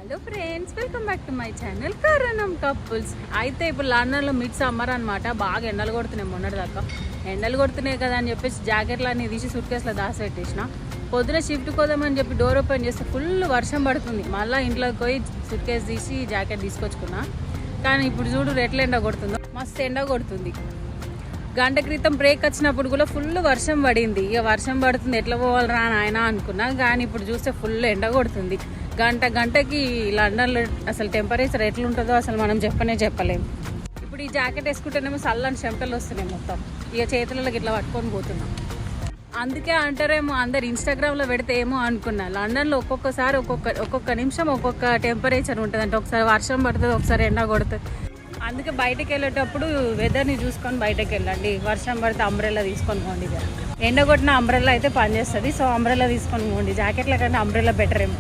Hello friends, welcome back to my channel Karanam couples. అయితే ఇప్పుడు లండన్లో మిడ్ సమ్మర్ అనమాట. బాగా ఎండలు కొడుతున్నాయి. మొన్నటి దాకా ఎండలు కొడుతున్నాయి కదా అని చెప్పేసి జాకెట్లు అన్నీ తీసి సూట్ కేసులో దాచిపెట్టేసిన. పొద్దున షిఫ్ట్ కోదామని చెప్పి డోర్ ఓపెన్ చేస్తే ఫుల్ వర్షం పడుతుంది. మళ్ళీ ఇంట్లోకి పోయి సూట్ కేసు తీసి జాకెట్ తీసుకొచ్చుకున్నా. కానీ ఇప్పుడు చూడు ఎట్లా ఎండ కొడుతుందో, మస్తు ఎండ కొడుతుంది. గంట క్రితం బ్రేక్ వచ్చినప్పుడు కూడా ఫుల్ వర్షం పడింది. ఇక వర్షం పడుతుంది ఎట్లా పోవాలరా నాయన అనుకున్నా. కానీ ఇప్పుడు చూస్తే ఫుల్ ఎండ కొడుతుంది. గంటకి లండన్లో అసలు టెంపరేచర్ ఎట్లుంటుందో అసలు మనం చెప్పలేము. ఇప్పుడు ఈ జాకెట్ వేసుకుంటేనేమో చల్లని చెమటలు వస్తున్నాయి మొత్తం. ఇక చేతులకి ఇట్లా పట్టుకొని పోతున్నాం. అందుకే అంటారేమో అందరు ఇన్స్టాగ్రామ్లో పెడితే ఏమో అనుకున్నా. లండన్లో ఒక్కొక్కసారి ఒక్కొక్క నిమిషం ఒక్కొక్క టెంపరేచర్ ఉంటుంది. అంటే ఒకసారి వర్షం పడుతుంది, ఒకసారి ఎండ కొడుతుంది. అందుకే బయటకు వెళ్ళేటప్పుడు వెదర్ని చూసుకొని బయటకు వెళ్ళండి. వర్షం పడితే అంబ్రెల్లా తీసుకొని పోండి. ఎండ కొట్టిన అంబ్రెల్లా అయితే పనిచేస్తుంది. సో అంబ్రెల్లా తీసుకొని పోండి. జాకెట్ల కంటే అంబ్రెల్లా బెటర్ ఏమో.